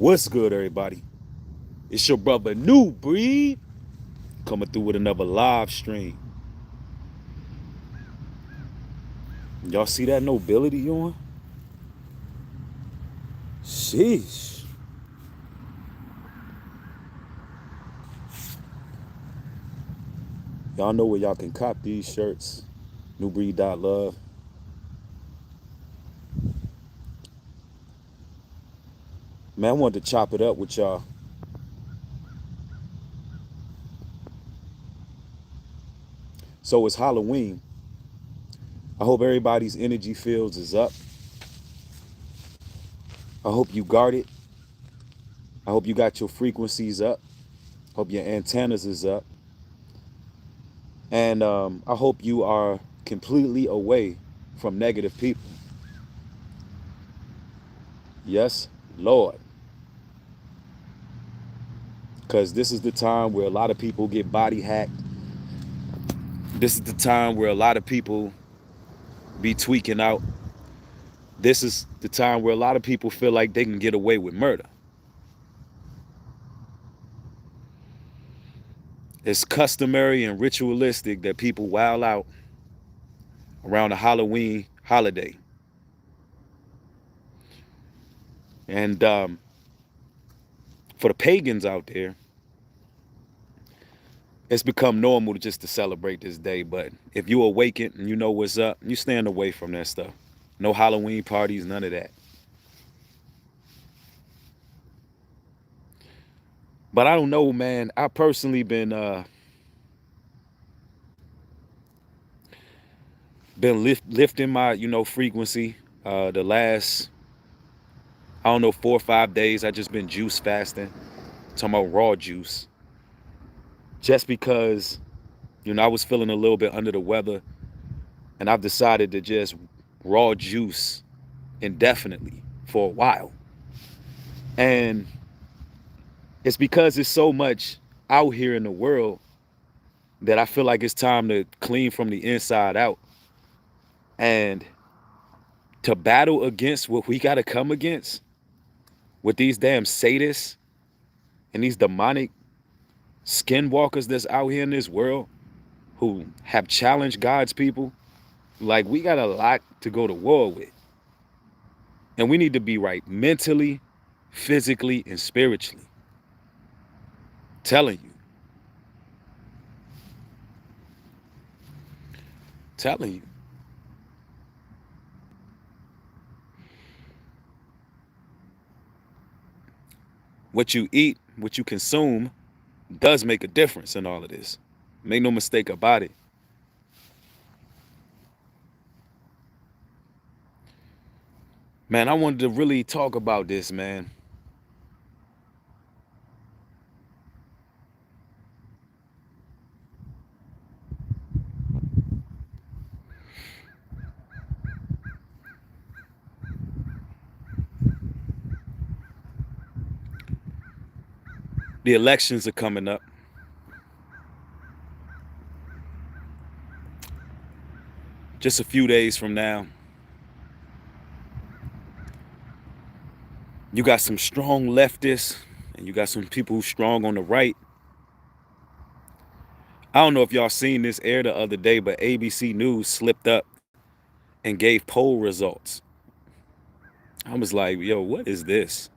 What's good, everybody? It's your brother New Breed coming through with another live stream. Y'all see that nobility on? Sheesh. Y'all know where y'all can cop these shirts. Newbreed.love. Man, I wanted to chop it up with y'all. So it's Halloween. I hope everybody's energy fields is up. I hope you guarded. I hope you got your frequencies up. Hope your antennas is up. And I hope you are completely away from negative people. Yes, Lord. Because this is the time where a lot of people get body hacked. This is the time where a lot of people be tweaking out. This is the time where a lot of people feel like they can get away with murder. It's customary and ritualistic that people wild out around the Halloween holiday. And for the pagans out there, it's become normal just to celebrate this day. But if you awaken and you know what's up, you stand away from that stuff. No Halloween parties, none of that. But I don't know, man. I personally been lifting my, frequency. The last, I don't know, 4 or 5 days, I just been juice fasting. Talking about raw juice. Just because, I was feeling a little bit under the weather, and I've decided to just raw juice indefinitely for a while. And it's because it's so much out here in the world that I feel like it's time to clean from the inside out and to battle against what we got to come against with these damn sadists and these demonic skinwalkers that's out here in this world who have challenged God's people. Like, we got a lot to go to war with. And we need to be right mentally, physically, and spiritually. Telling you. Telling you. What you eat, what you consume, does make a difference in all of this. Make no mistake about it. Man, I wanted to really talk about this, man. The elections are coming up. Just a few days from now. You got some strong leftists, and you got some people who strong on the right. I don't know if y'all seen this air the other day, but ABC News slipped up and gave poll results. I was like, yo, what is this?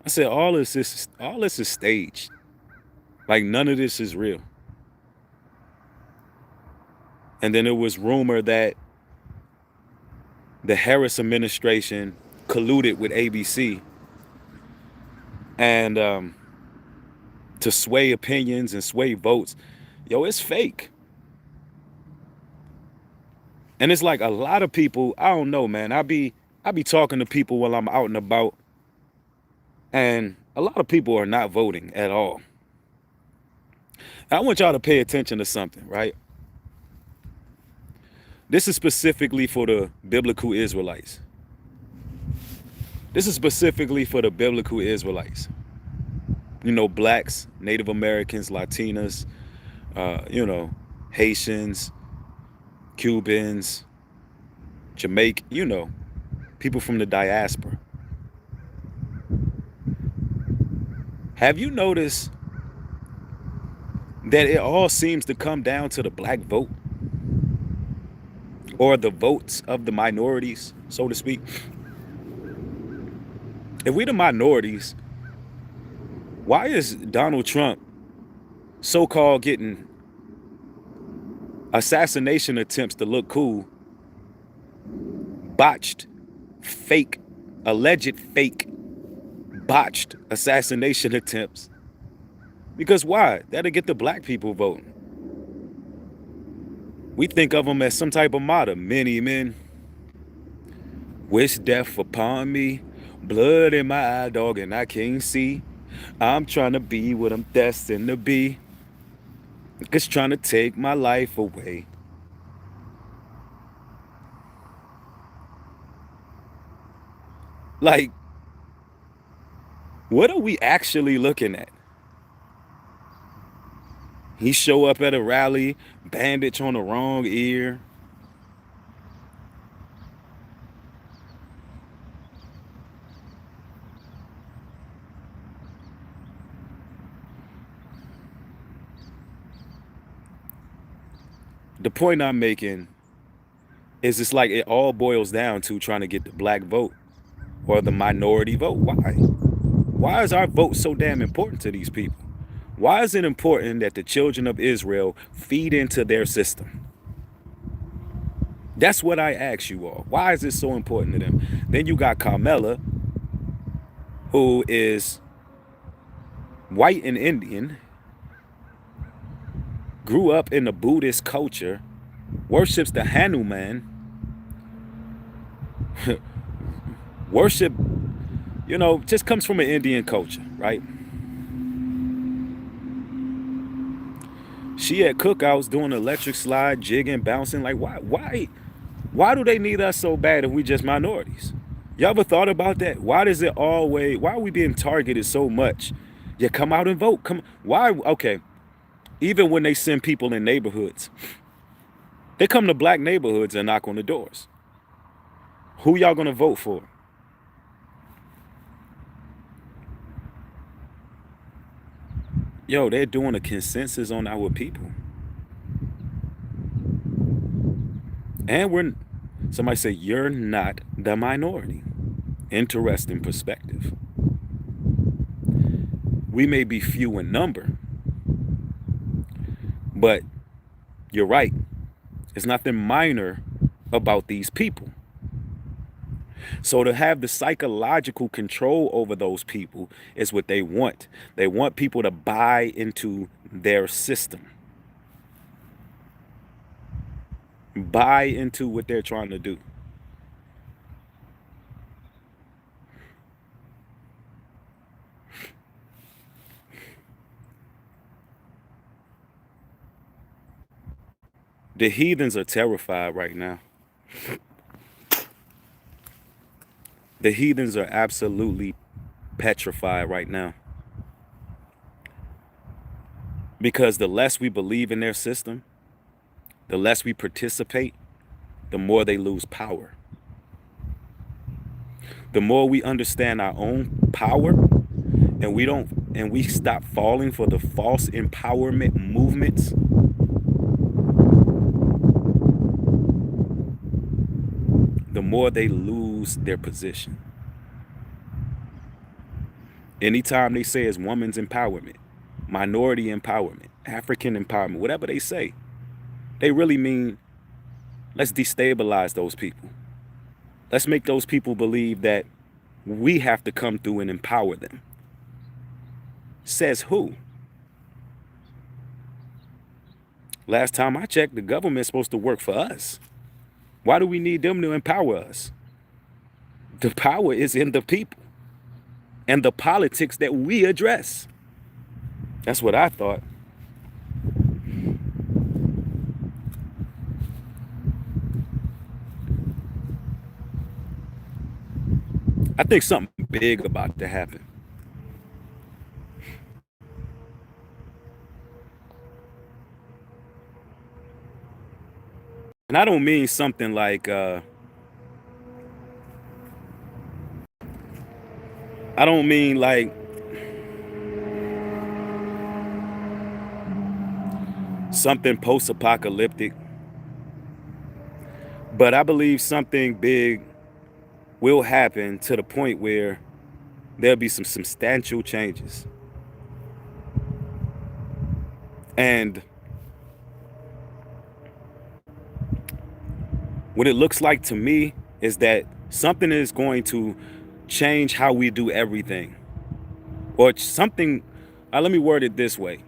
I said, all this is staged. Like, none of this is real. And then it was rumored that the Harris administration colluded with ABC and to sway opinions and sway votes. Yo, it's fake. And it's like a lot of people, I don't know, man. I be talking to people while I'm out and about, and a lot of people are not voting at all. I want y'all to pay attention to something, right? This is specifically for the biblical Israelites. This is specifically for the biblical Israelites. Blacks, Native Americans, Latinas, Haitians, Cubans, Jamaican, people from the diaspora. Have you noticed that it all seems to come down to the black vote or the votes of the minorities, so to speak? If we the minorities, why is Donald Trump so-called getting assassination attempts to look cool, botched, fake, alleged fake, botched assassination attempts? Because why? That'll get the black people voting. We think of them as some type of motto. Many men wish death upon me. Blood in my eye, dog, and I can't see. I'm trying to be what I'm destined to be. It's trying to take my life away. Like, what are we actually looking at? He show up at a rally, bandage on the wrong ear. The point I'm making is it's like it all boils down to trying to get the black vote or the minority vote. Why? Why is our vote so damn important to these people? Why is it important that the children of Israel feed into their system? That's what I ask you all. Why is it so important to them? Then you got Carmela, who is white and Indian, grew up in the Buddhist culture, worships the Hanuman, worship, just comes from an Indian culture, right? She at cookouts doing electric slide, jigging, bouncing. Like, why do they need us so bad if we just minorities? Y'all ever thought about that? Why are we being targeted so much? Yeah, come out and vote. Come, why? Okay, even when they send people in neighborhoods, they come to black neighborhoods and knock on the doors. Who y'all gonna vote for? Yo, they're doing a consensus on our people. And somebody say, you're not the minority. Interesting perspective. We may be few in number, but you're right. It's nothing minor about these people. So to have the psychological control over those people is what they want. They want people to buy into their system, buy into what they're trying to do. The heathens are terrified right now. The heathens are absolutely petrified right now. Because the less we believe in their system, the less we participate, the more they lose power. The more we understand our own power and we stop falling for the false empowerment movements, the more they lose their position. Anytime they say it's women's empowerment, minority empowerment, African empowerment, whatever they say, they really mean let's destabilize those people. Let's make those people believe that we have to come through and empower them. Says who? Last time I checked, the government's supposed to work for us. Why do we need them to empower us? The power is in the people and the politics that we address. That's what I thought. I think something big about to happen. And I don't mean something like I don't mean like something post-apocalyptic, but I believe something big will happen to the point where there'll be some substantial changes. And what it looks like to me is that something is going to change how we do everything. Or something, let me word it this way.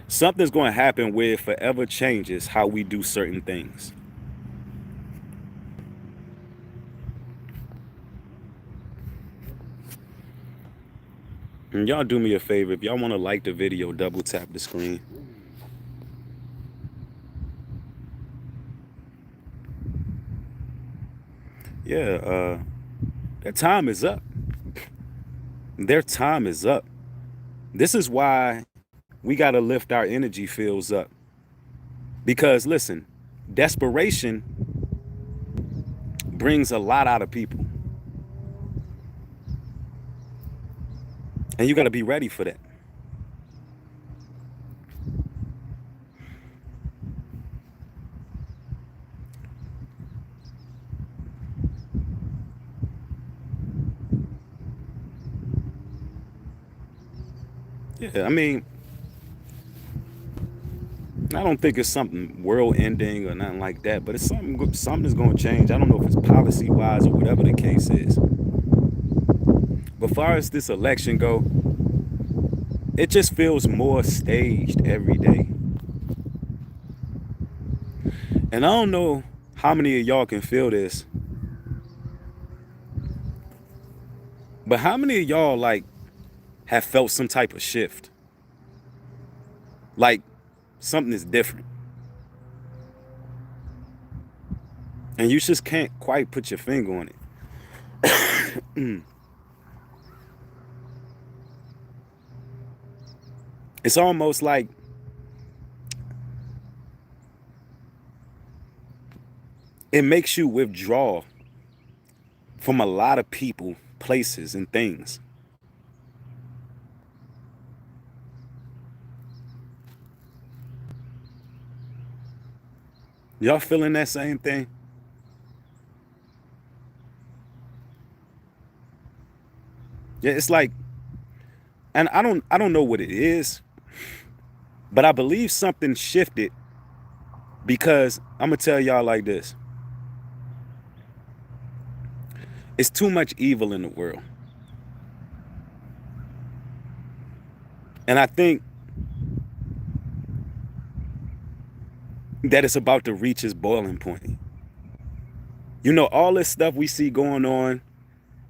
Something's going to happen where it forever changes how we do certain things. And y'all do me a favor, if y'all want to like the video, double tap the screen. Yeah, their time is up. Their time is up. This is why we got to lift our energy fields up. Because listen, desperation brings a lot out of people. And you got to be ready for that. Yeah, I mean, I don't think it's something world ending or nothing like that, but it's something's going to change. I don't know if it's policy wise or whatever the case is. But far as this election go, it just feels more staged every day. And I don't know how many of y'all can feel this, but how many of y'all like have felt some type of shift? Like something is different. And you just can't quite put your finger on it. It's almost like it makes you withdraw from a lot of people, places, and things. Y'all feeling that same thing? Yeah, it's like, and I don't know what it is, but I believe something shifted because I'm gonna tell y'all like this. It's too much evil in the world. And I think that it's about to reach its boiling point. You know, all this stuff we see going on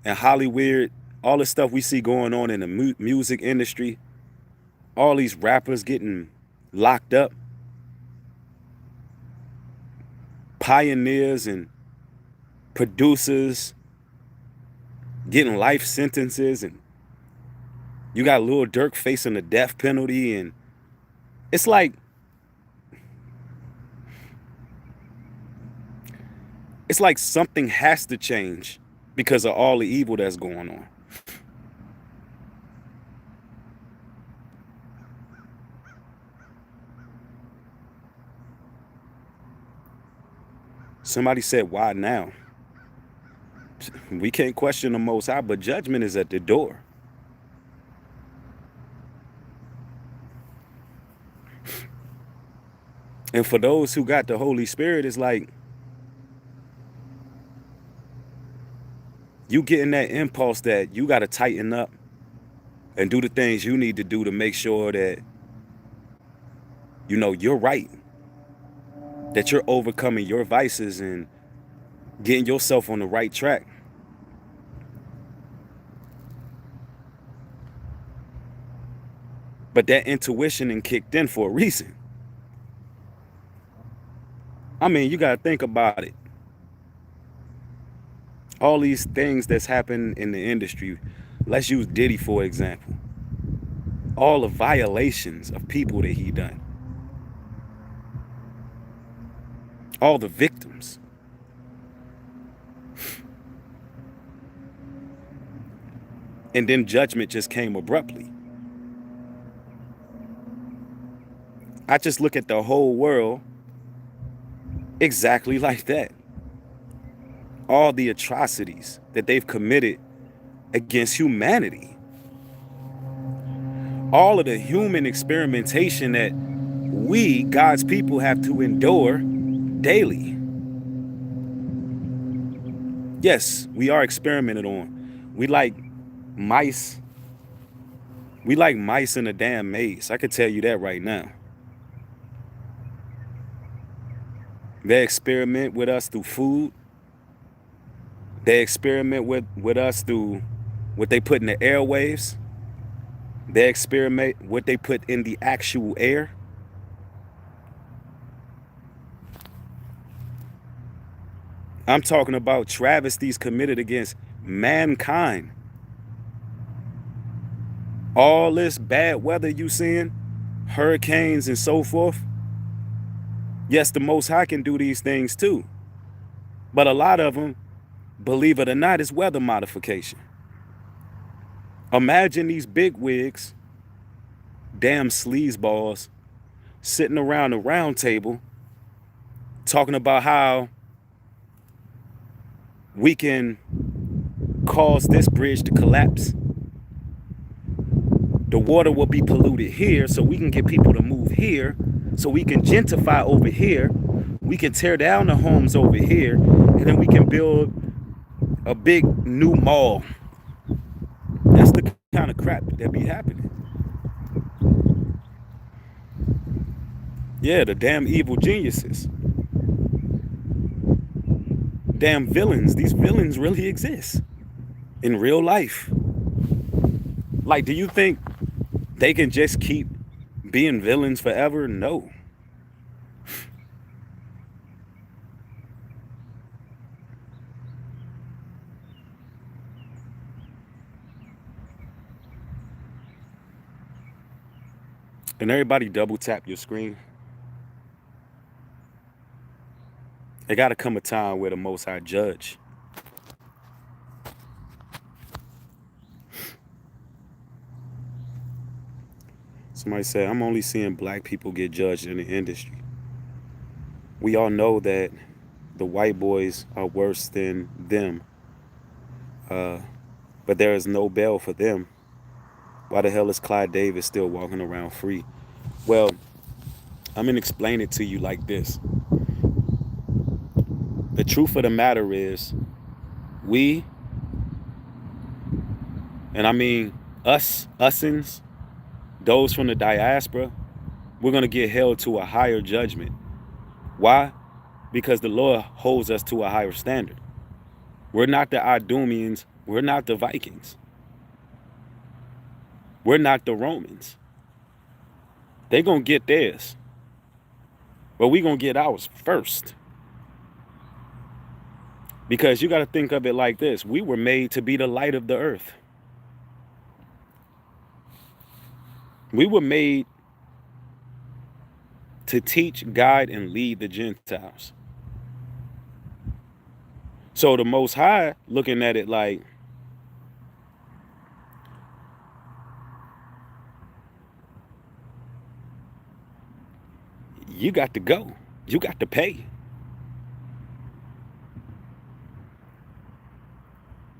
in Hollywood, all the stuff we see going on in the music industry, all these rappers getting locked up, pioneers and producers getting life sentences, and you got Lil Durk facing the death penalty, and it's like something has to change because of all the evil that's going on. Somebody said, why now? We can't question the Most High, but judgment is at the door. And for those who got the Holy Spirit, it's like you getting that impulse that you got to tighten up and do the things you need to do to make sure that, you know, you're right, that you're overcoming your vices and getting yourself on the right track. But that intuition and kicked in for a reason. I mean, you got to think about it. All these things that's happened in the industry. Let's use Diddy, for example. All the violations of people that he done. All the victims. And then judgment just came abruptly. I just look at the whole world exactly like that. All the atrocities that they've committed against humanity, all of the human experimentation that we, God's people, have to endure daily. Yes, we are experimented on. We like mice. We like mice in a damn maze. I could tell you that right now. They experiment with us through food. They experiment with us through what they put in the airwaves. They experiment what they put in the actual air. I'm talking about travesties committed against mankind. All this bad weather you seeing, hurricanes and so forth. Yes, the Most High can do these things too. But a lot of them, believe it or not, is weather modification. Imagine these big wigs, damn sleazeballs, sitting around a round table talking about how we can cause this bridge to collapse. The water will be polluted here, so we can get people to move here, so we can gentrify over here. We can tear down the homes over here, and then we can build a big new mall. That's the kind of crap that be happening. Yeah, the damn evil geniuses. Damn villains. These villains really exist in real life. Like, do you think they can just keep being villains forever? No. And everybody double tap your screen. It got to come a time where the Most High judge. Somebody said, I'm only seeing black people get judged in the industry. We all know that the white boys are worse than them, but there is no bail for them. Why the hell is Clyde Davis still walking around free? Well, I'm going to explain it to you like this. The truth of the matter is, we, and I mean usins, those from the diaspora, we're going to get held to a higher judgment. Why? Because the Lord holds us to a higher standard. We're not the Idumeans. We're not the Vikings. We're not the Romans. They're going to get theirs. But we're going to get ours first. Because you got to think of it like this. We were made to be the light of the earth. We were made to teach, guide, and lead the Gentiles. So the Most High looking at it like, you got to go. You got to pay.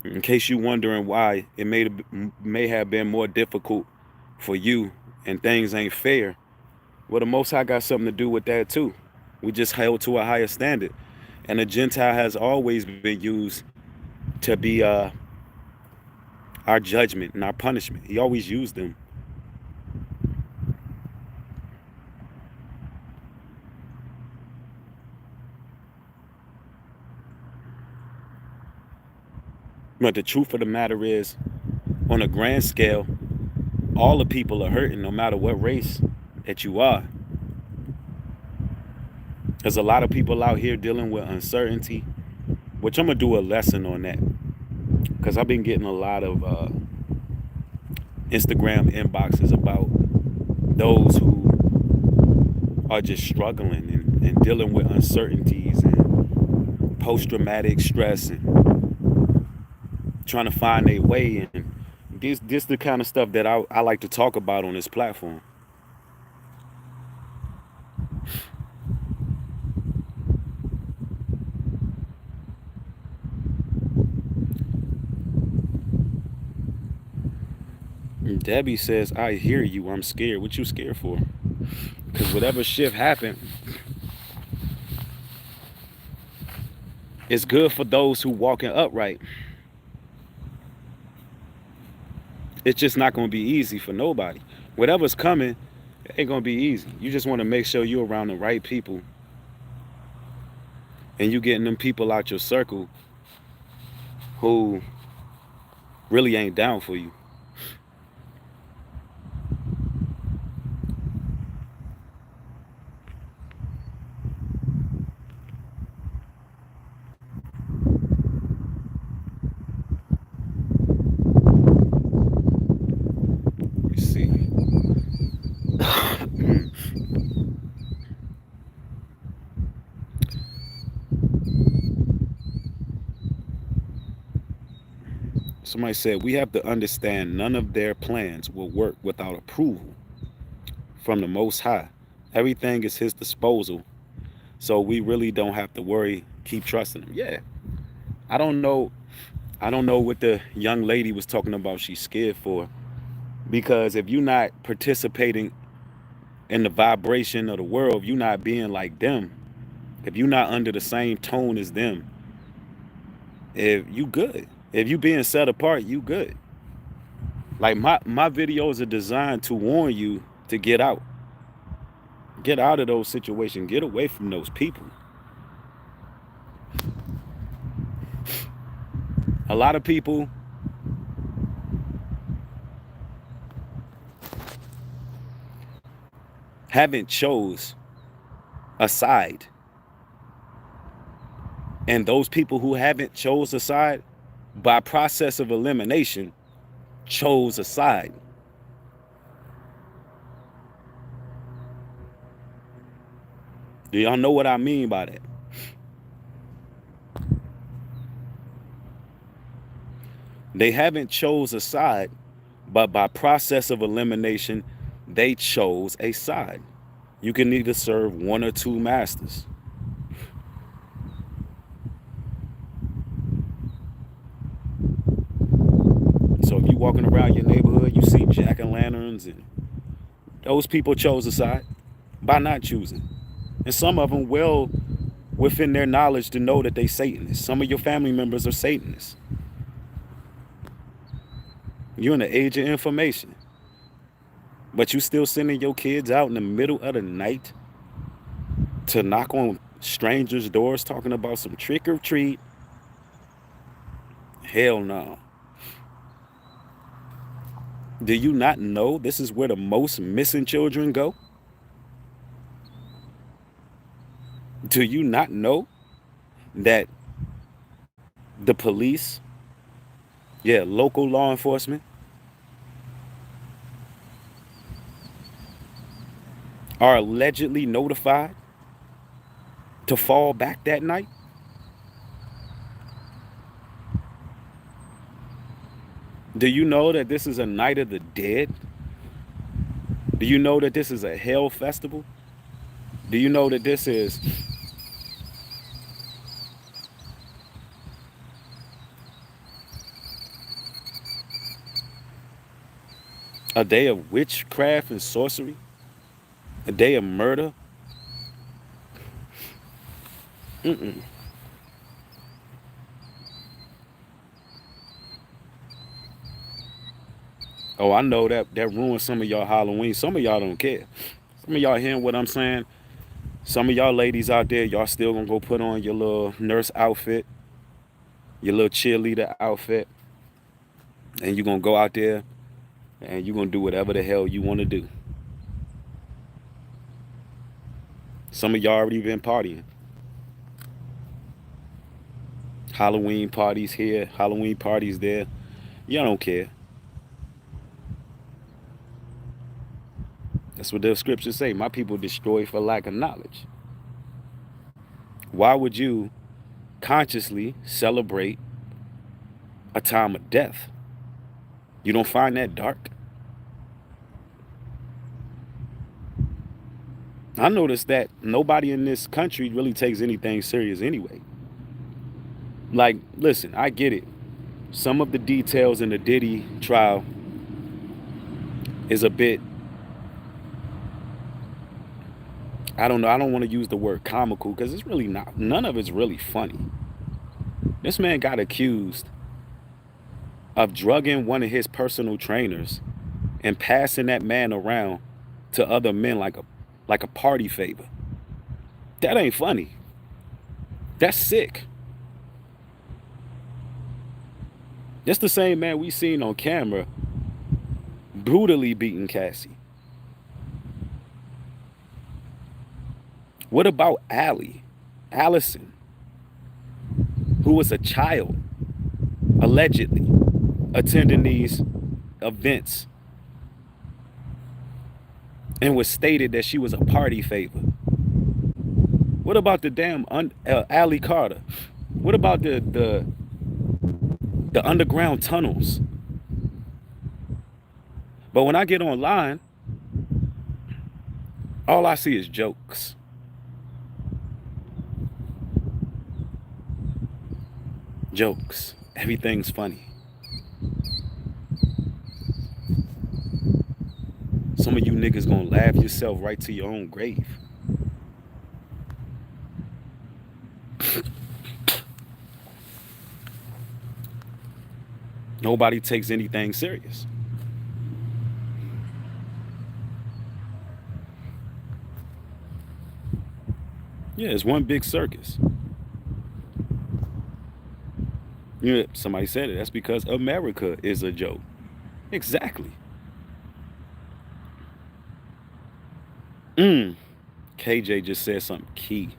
In case you're wondering why it may have been more difficult for you and things ain't fair, well, the Most High got something to do with that too. We just held to a higher standard. And the Gentile has always been used to be our judgment and our punishment. He always used them. But the truth of the matter is, on a grand scale, all the people are hurting no matter what race that you are. There's a lot of people out here dealing with uncertainty, which I'm going to do a lesson on that. Because I've been getting a lot of Instagram inboxes about those who are just struggling and dealing with uncertainties and post-traumatic stress and trying to find their way. And this the kind of stuff that I like to talk about on this platform. Debbie says, I hear you. I'm scared. What you scared for? Because whatever shift happened, it's good for those who walking upright. It's just not going to be easy for nobody. Whatever's coming, it ain't going to be easy. You just want to make sure you're around the right people and you getting them people out your circle who really ain't down for you. You see. Somebody said, we have to understand none of their plans will work without approval from the Most High. Everything is His disposal. So we really don't have to worry. Keep trusting Him. Yeah. I don't know. I don't know what the young lady was talking about she's scared for. Because if you're not participating in the vibration of the world, if you're not being like them, if you're not under the same tone as them, if you good. If you being set apart, you good. Like my videos are designed to warn you to get out. Get out of those situations. Get away from those people. A lot of people haven't chose a side. And those people who haven't chose a side, by process of elimination, chose a side. Do y'all know what I mean by that? They haven't chose a side, but by process of elimination, they chose a side. You can either serve one or two masters. So if you're walking around your neighborhood, you see jack-o'-lanterns, and those people chose a side by not choosing. And some of them well within their knowledge to know that they Satanists. Some of your family members are Satanists. You're in the age of information. But you still sending your kids out in the middle of the night to knock on strangers' doors talking about some trick or treat? Hell no. Do you not know this is where the most missing children go? Do you not know that the police, yeah, local law enforcement, are allegedly notified to fall back that night? Do you know that this is a night of the dead? Do you know that this is a hell festival? Do you know that this is a day of witchcraft and sorcery? A day of murder? Mm-mm. Oh, I know that ruins some of y'all Halloween. Some of y'all don't care. Some of y'all hearing what I'm saying? Some of y'all ladies out there, y'all still gonna go put on your little nurse outfit, your little cheerleader outfit, and you gonna go out there and you gonna do whatever the hell you wanna do. Some of y'all already been partying. Halloween parties here, Halloween parties there. Y'all don't care. That's what the scriptures say. My people destroy for lack of knowledge. Why would you consciously celebrate a time of death? You don't find that dark? I noticed that nobody in this country really takes anything serious anyway. Like, listen, I get it. Some of the details in the Diddy trial is a bit, I don't know, I don't want to use the word comical because it's really not, none of it's really funny. This man got accused of drugging one of his personal trainers and passing that man around to other men like a party favor. That ain't funny. That's sick. That's the same man we seen on camera brutally beating Cassie. What about Allison, who was a child, allegedly, attending these events and was stated that she was a party favor? What about the damn Allie Carter? What about the underground tunnels? But when I get online, all I see is jokes. Jokes. Everything's funny. Some of you niggas gonna laugh yourself right to your own grave. Nobody takes anything serious. Yeah, it's one big circus. You know, somebody said it. That's because America is a joke. Exactly. KJ just said something key.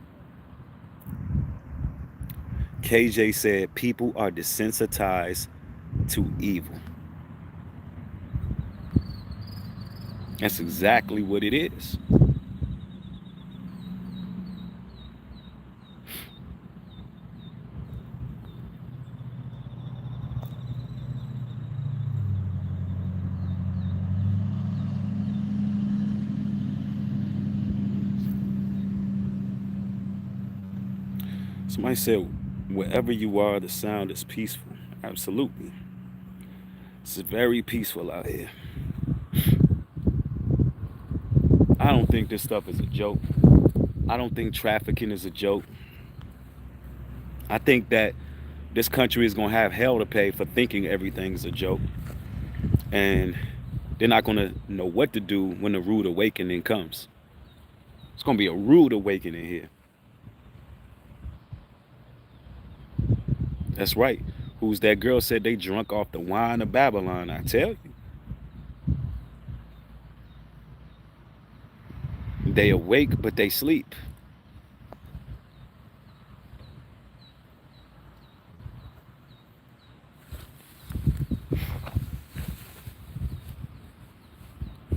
KJ said people are desensitized to evil. That's exactly what it is. Somebody said, wherever you are, the sound is peaceful. Absolutely. It's very peaceful out here. I don't think this stuff is a joke. I don't think trafficking is a joke. I think that this country is going to have hell to pay for thinking everything's a joke. And they're not going to know what to do when the rude awakening comes. It's going to be a rude awakening here. That's right. Who's that girl said they drunk off the wine of Babylon? I tell you. They awake, but they sleep.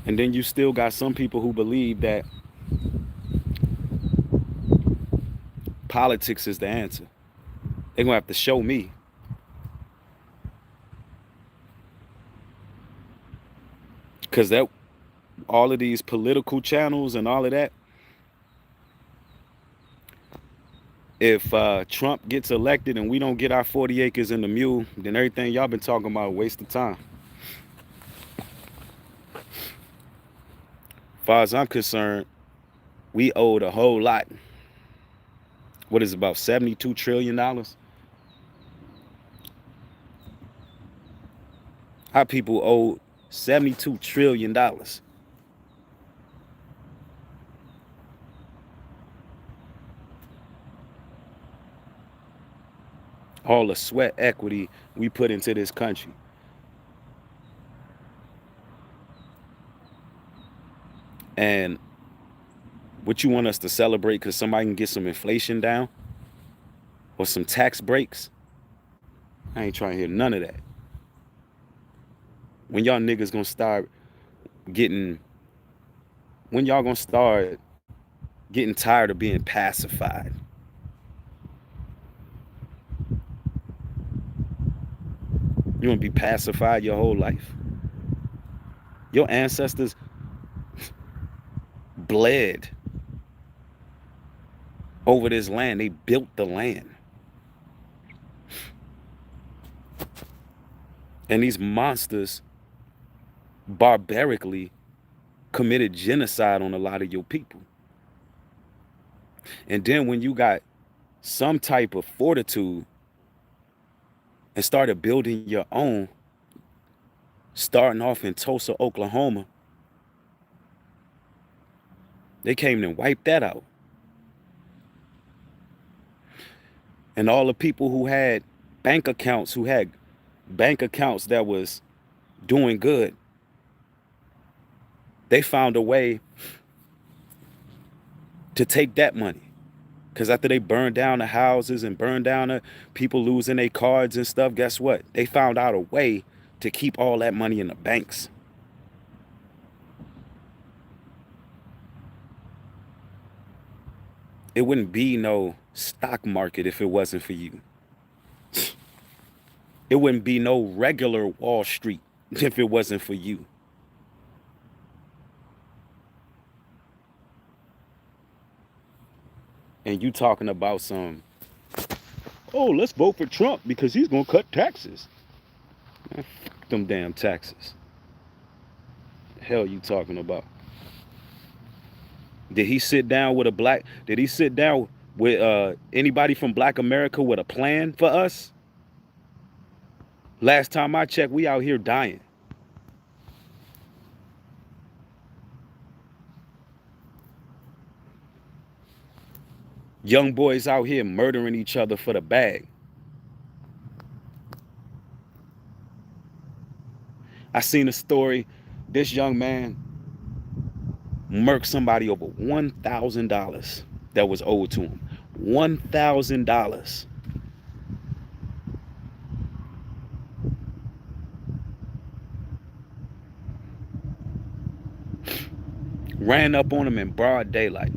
And then you still got some people who believe that politics is the answer. They're going to have to show me. Because that all of these political channels and all of that, if Trump gets elected and we don't get our 40 acres and the mule, then everything y'all been talking about a waste of time. As far as I'm concerned, we owed a whole lot. What is it, about $72 trillion? Our people owe $72 trillion. All the sweat equity we put into this country. And what you want us to celebrate because somebody can get some inflation down or some tax breaks? I ain't trying to hear none of that. When y'all niggas gonna start getting, when y'all gonna start getting tired of being pacified? You wanna be pacified your whole life? Your ancestors bled over this land. They built the land. And these monsters barbarically committed genocide on a lot of your people. And then when you got some type of fortitude and started building your own, starting off in Tulsa, Oklahoma, they came and wiped that out. And all the people who had bank accounts that was doing good, they found a way to take that money. Because after they burned down the houses and burned down the people losing their cards and stuff, guess what? They found out a way to keep all that money in the banks. It wouldn't be no stock market if it wasn't for you. It wouldn't be no regular Wall Street if it wasn't for you. And you talking about oh, let's vote for Trump because he's going to cut taxes. Man, fuck them damn taxes. The hell you talking about? Did he sit down with did he sit down with anybody from Black America with a plan for us? Last time I checked, we out here dying. Young boys out here murdering each other for the bag. I seen a story. This young man murked somebody over $1,000 that was owed to him. $1,000. Ran up on him in broad daylight.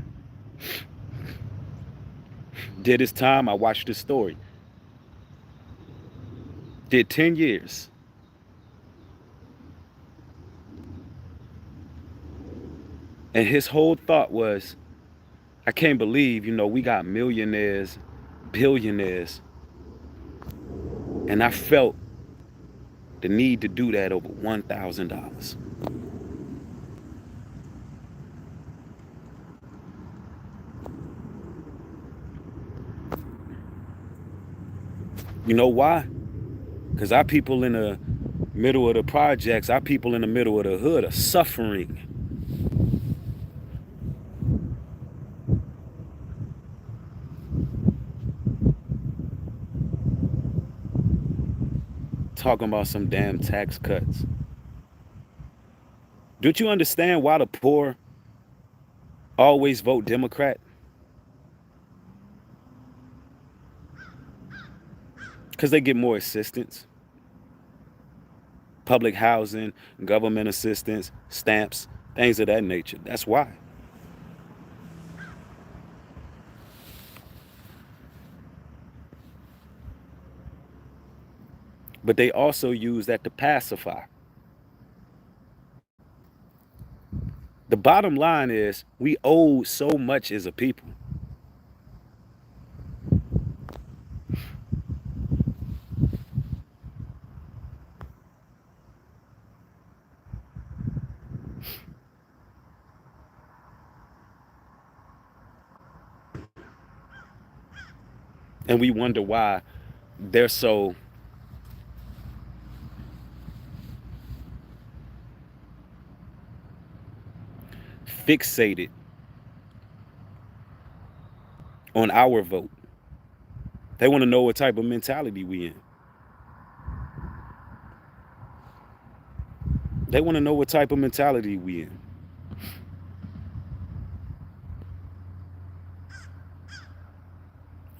Did his time. I watched the story. Did 10 years. And his whole thought was, I can't believe, we got millionaires, billionaires. And I felt the need to do that over $1,000. You know why? Because our people in the middle of the projects, our people in the middle of the hood are suffering. Talking about some damn tax cuts. Don't you understand why the poor always vote Democrat? Because they get more assistance. Public housing, government assistance, stamps, things of that nature. That's why. But they also use that to pacify. The bottom line is we owe so much as a people. And we wonder why they're so fixated on our vote. They want to know what type of mentality we in. They want to know what type of mentality we in.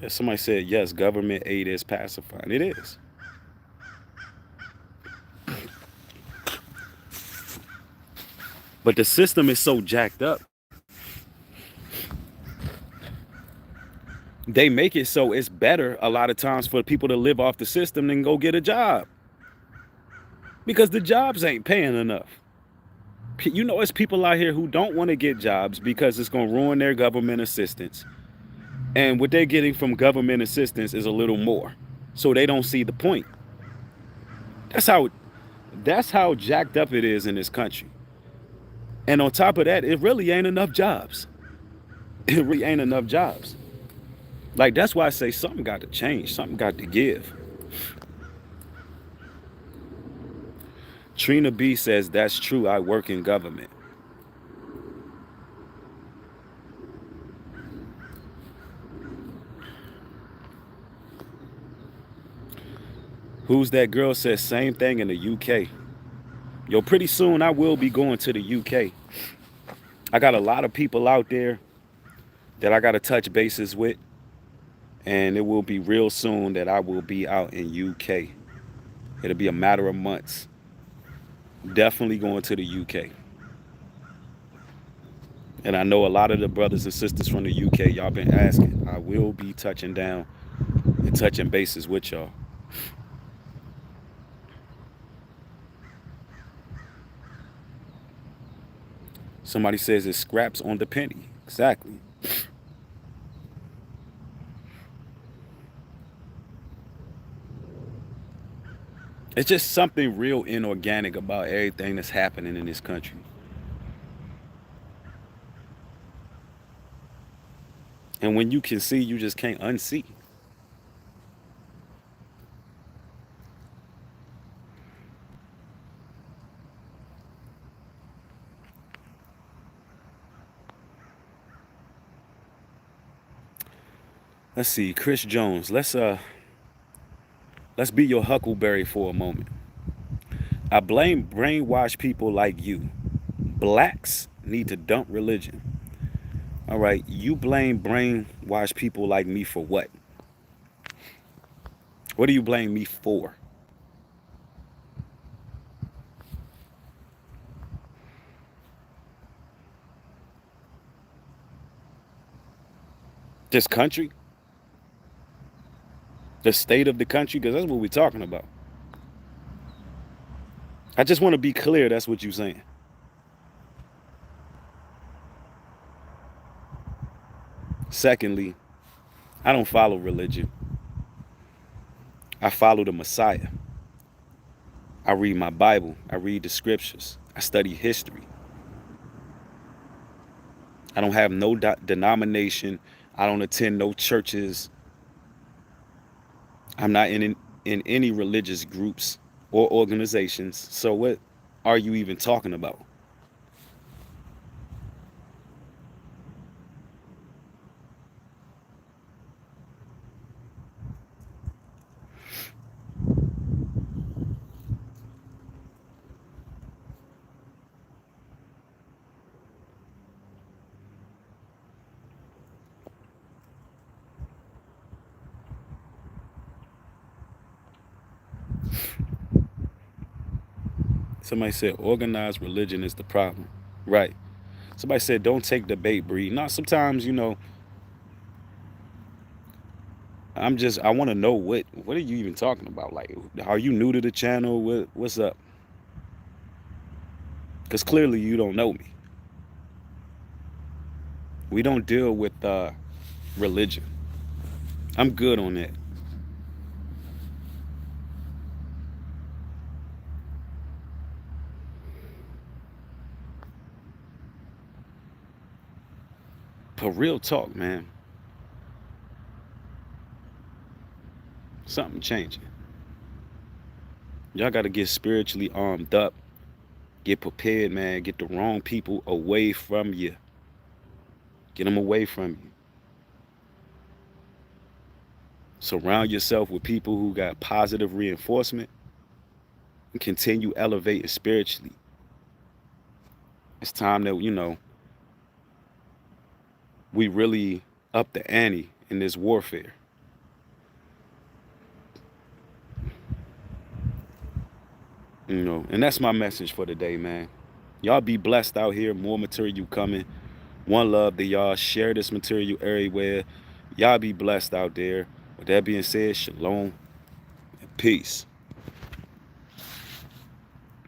Yeah, somebody said, yes, government aid is pacifying. It is. But the system is so jacked up. They make it so it's better a lot of times for people to live off the system than go get a job. Because the jobs ain't paying enough. It's people out here who don't want to get jobs because it's going to ruin their government assistance. And what they're getting from government assistance is a little more. So they don't see the point. That's how That's how jacked up it is in this country. And on top of that, it really ain't enough jobs. It really ain't enough jobs. Like, that's why I say something got to change, something got to give. Trina B says, that's true. I work in government. Who's that girl says same thing in the UK. Yo, pretty soon I will be going to the UK. I got a lot of people out there that I got to touch bases with. And it will be real soon that I will be out in UK. It'll be a matter of months. Definitely going to the UK. And I know a lot of the brothers and sisters from the UK, y'all been asking. I will be touching down and touching bases with y'all. Somebody says it scraps on the penny. Exactly. It's just something real inorganic about everything that's happening in this country. And when you can see, you just can't unsee. Let's see, Chris Jones. Let's be your huckleberry for a moment. I blame brainwashed people like you. Blacks need to dump religion. All right, you blame brainwashed people like me for what? What do you blame me for? This country? The state of the country? Because that's what we're talking about. I just want to be clear that's what you're saying. Secondly, I don't follow religion. I follow the Messiah. I read my Bible. I read the scriptures. I study history. I don't have no denomination. I don't attend no churches. I'm not in any religious groups or organizations. So what are you even talking about? Somebody said organized religion is the problem. Right. Somebody said don't take the bait, breed. Not sometimes, I want to know what are you even talking about? Like, are you new to the channel? What's up? Because clearly you don't know me. We don't deal with religion. I'm good on that. But real talk, man. Something changing. Y'all got to get spiritually armed up. Get prepared, man. Get the wrong people away from you. Get them away from you. Surround yourself with people who got positive reinforcement and continue elevating spiritually. It's time that, we really up the ante in this warfare. And that's my message for today, man. Y'all be blessed out here. More material coming. One love to y'all. Share this material everywhere. Y'all be blessed out there. With that being said, shalom and peace.